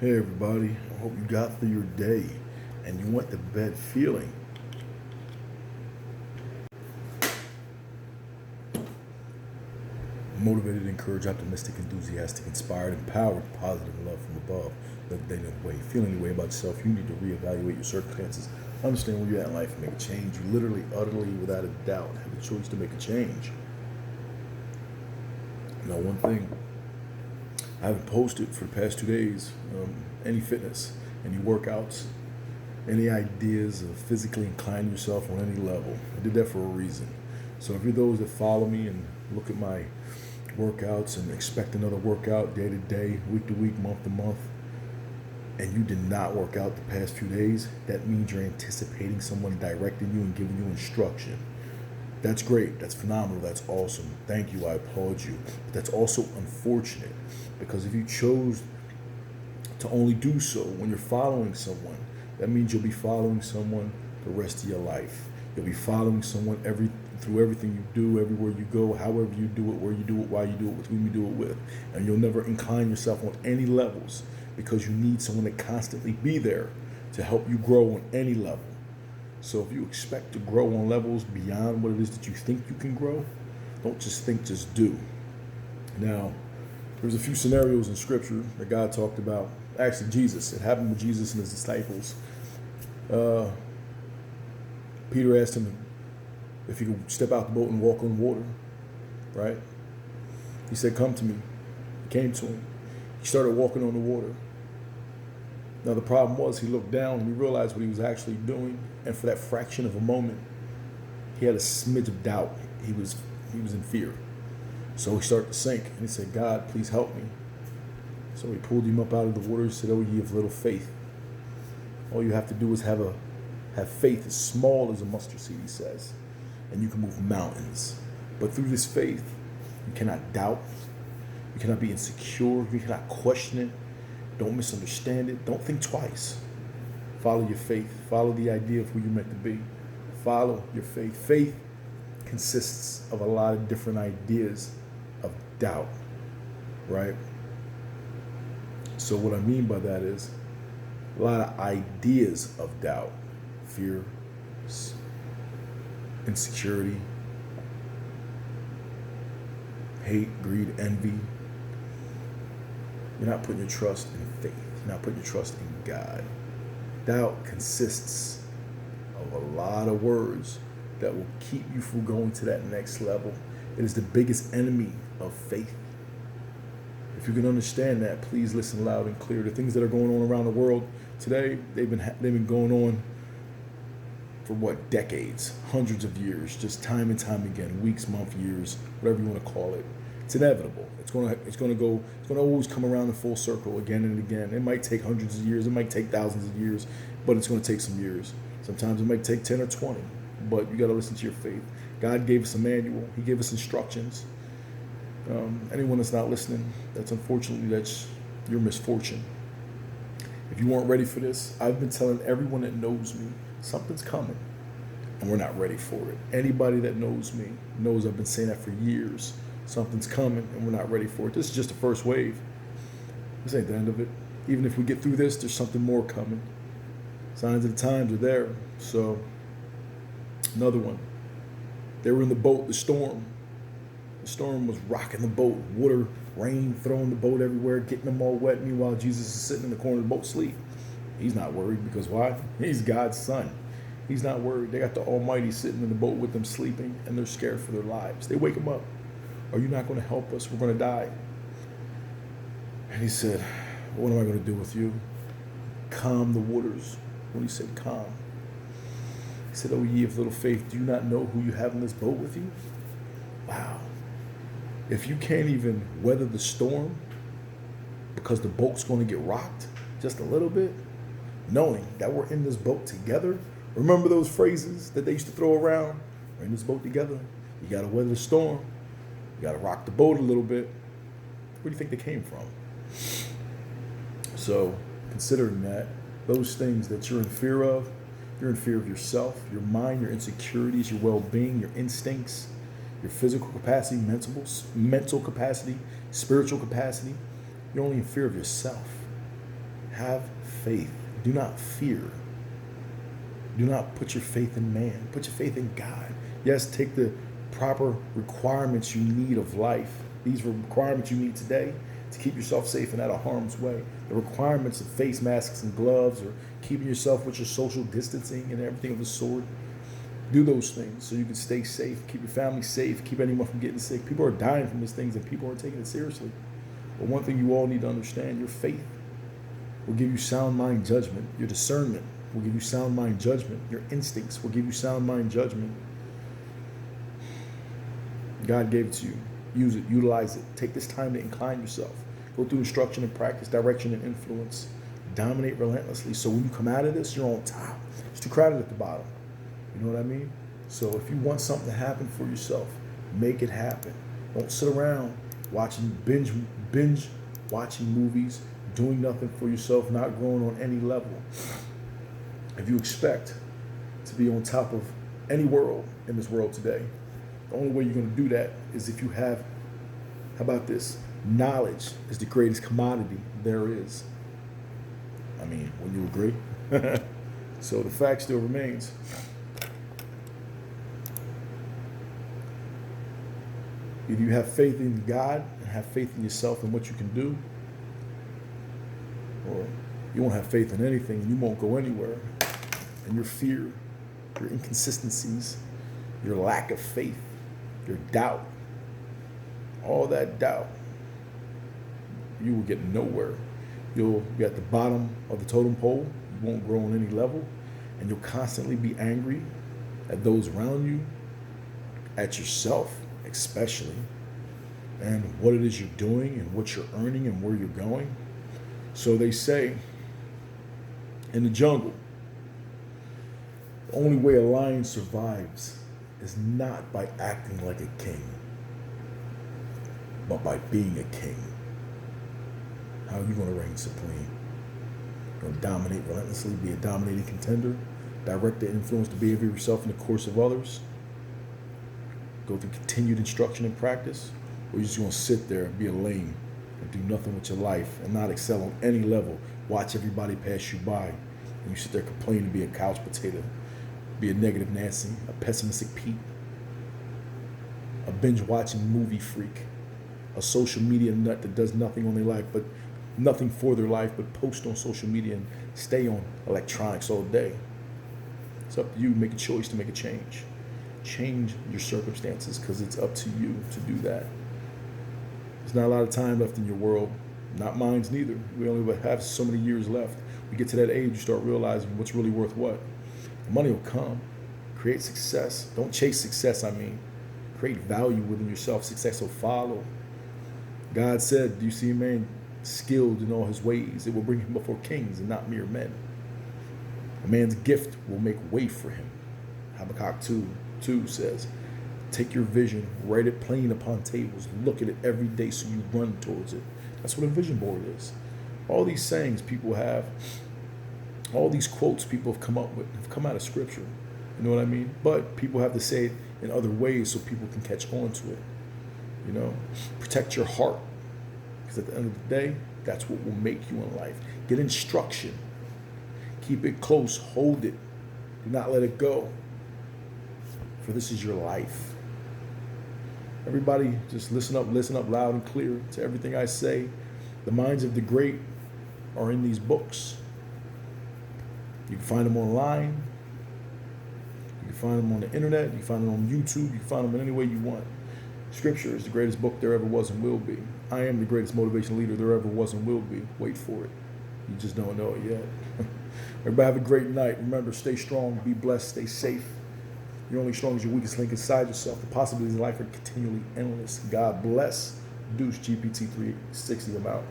Hey everybody, I hope you got through your day and you went to bed feeling motivated, encouraged, optimistic, enthusiastic, inspired, empowered, positive, and love from above. Let the day know the way. Feeling any way about yourself, you need to reevaluate your circumstances, understand where you're at in life, and make a change. You literally, utterly, without a doubt, have a choice to make a change. One thing I haven't posted for the past 2 days, any fitness, any workouts, any ideas of physically inclining yourself on any level. I did that for a reason. So if you're those that follow me and look at my workouts and expect another workout day to day, week to week, month to month, and you did not work out the past few days, that means you're anticipating someone directing you and giving you instruction. That's great. That's phenomenal. That's awesome. Thank you. I applaud you. But that's also unfortunate because if you chose to only do so when you're following someone, that means you'll be following someone the rest of your life. You'll be following someone through everything you do, everywhere you go, however you do it, where you do it, why you do it, with whom you do it with. And you'll never incline yourself on any levels because you need someone to constantly be there to help you grow on any level. So if you expect to grow on levels beyond what it is that you think you can grow, don't just think, just do. Now, there's a few scenarios in scripture that God talked about. Actually, Jesus. It happened with Jesus and his disciples. Peter asked him if he could step out the boat and walk on water, right? He said, "Come to me." He came to him. He started walking on the water. Now, the problem was he looked down and he realized what he was actually doing. And for that fraction of a moment, he had a smidge of doubt. He was in fear. So he started to sink and he said, "God, please help me." So he pulled him up out of the water. He said, "Oh, ye of little faith." All you have to do is have faith as small as a mustard seed, he says, and you can move mountains. But through this faith, you cannot doubt. You cannot be insecure. You cannot question it. Don't misunderstand it. Don't think twice. Follow your faith. Follow the idea of who you're meant to be. Follow your faith. Faith consists of a lot of different ideas of doubt, right? So what I mean by that is a lot of ideas of doubt, fear, insecurity, hate, greed, envy. You're not putting your trust in faith. You're not putting your trust in God. Doubt consists of a lot of words that will keep you from going to that next level. It is the biggest enemy of faith. If you can understand that, please listen loud and clear. The things that are going on around the world today, they've been going on for decades, hundreds of years, just time and time again, weeks, months, years, whatever you want to call it. It's inevitable. It's going to always come around in full circle again and again. It might take hundreds of years, it might take thousands of years, but it's going to take some years. Sometimes it might take 10 or 20, but you got to listen to your faith. God gave us a manual. He gave us instructions. Anyone that's not listening, that's your misfortune. If you weren't ready for this, I've been telling everyone that knows me, something's coming, and we're not ready for it. Anybody that knows me knows I've been saying that for years. Something's coming, and we're not ready for it. This is just the first wave. This ain't the end of it. Even if we get through this, there's something more coming. Signs of the times are there. So, another one. They were in the boat, the storm. The storm was rocking the boat. Water, rain, throwing the boat everywhere, getting them all wet. Meanwhile, Jesus is sitting in the corner of the boat asleep. He's not worried because why? He's God's son. He's not worried. They got the Almighty sitting in the boat with them sleeping, and they're scared for their lives. They wake him up. "Are you not going to help us? We're going to die." And he said, "What am I going to do with you?" Calm the waters. When he said calm, he said, "Oh, ye of little faith, do you not know who you have in this boat with you?" Wow. If you can't even weather the storm because the boat's going to get rocked just a little bit, knowing that we're in this boat together. Remember those phrases that they used to throw around? We're in this boat together. You got to weather the storm. You got to rock the boat a little bit. Where do you think they came from? So, considering that, those things that you're in fear of yourself, your mind, your insecurities, your well-being, your instincts, your physical capacity, mental capacity, spiritual capacity. You're only in fear of yourself. Have faith. Do not fear. Do not put your faith in man. Put your faith in God. Yes, take the proper requirements you need of life. These requirements you need today to keep yourself safe and out of harm's way. The requirements of face masks and gloves, or keeping yourself with your social distancing and everything of the sort. Do those things so you can stay safe, keep your family safe, keep anyone from getting sick. People are dying from these things and people are taking it seriously. But one thing you all need to understand, your faith will give you sound mind judgment. Your discernment will give you sound mind judgment. Your instincts will give you sound mind judgment. God gave it to you. Use it, utilize it. Take this time to incline yourself. Go through instruction and practice, direction and influence. Dominate relentlessly. So when you come out of this, you're on top. It's too crowded at the bottom. You know what I mean? So if you want something to happen for yourself, make it happen. Don't sit around watching binge watching movies, doing nothing for yourself, not growing on any level. If you expect to be on top of any world in this world today, the only way you're going to do that is if you have, how about this? Knowledge is the greatest commodity there is. I mean, wouldn't you agree? So the fact still remains. Either you have faith in God and have faith in yourself and what you can do, or you won't have faith in anything and you won't go anywhere. And your fear, your inconsistencies, your lack of faith, your doubt, all that doubt, you will get nowhere. You'll be at the bottom of the totem pole. You won't grow on any level. And you'll constantly be angry at those around you, at yourself especially, and what it is you're doing and what you're earning and where you're going. So they say in the jungle, the only way a lion survives is not by acting like a king, but by being a king. How are you going to reign supreme? You're going to dominate relentlessly, be a dominating contender, direct the influence to behavior of yourself in the course of others, go through continued instruction and practice, or you're just going to sit there and be a lame and do nothing with your life and not excel on any level, watch everybody pass you by, and you sit there complaining, be a couch potato, be a negative Nancy, a pessimistic Pete, a binge-watching movie freak, a social media nut that does nothing on their life, but nothing for their life, but post on social media and stay on electronics all day. It's up to you. Make a choice to make a change. Change your circumstances, because it's up to you to do that. There's not a lot of time left in your world. Not mine's neither. We only have so many years left. We get to that age, you start realizing what's really worth what. The money will come. Create success. Don't chase success, I mean. Create value within yourself. Success will follow. God said, do you see a man skilled in all his ways? It will bring him before kings and not mere men. A man's gift will make way for him. Habakkuk 2 says, take your vision, write it plain upon tables, look at it every day so you run towards it. That's what a vision board is. All these sayings people have, all these quotes people have come up with, have come out of scripture. You know what I mean? But people have to say it in other ways so people can catch on to it. You know, protect your heart, because at the end of the day, that's what will make you in life. Get instruction. Keep it close. Hold it. Do not let it go. For this is your life. Everybody just listen up loud and clear to everything I say. The minds of the great are in these books. You can find them online. You can find them on the internet. You can find them on YouTube. You can find them in any way you want. Scripture is the greatest book there ever was and will be. I am the greatest motivational leader there ever was and will be. Wait for it. You just don't know it yet. Everybody have a great night. Remember, stay strong, be blessed, stay safe. You're only strong as your weakest link inside yourself. The possibilities in life are continually endless. God bless. Deuce GPT 360. I'm out.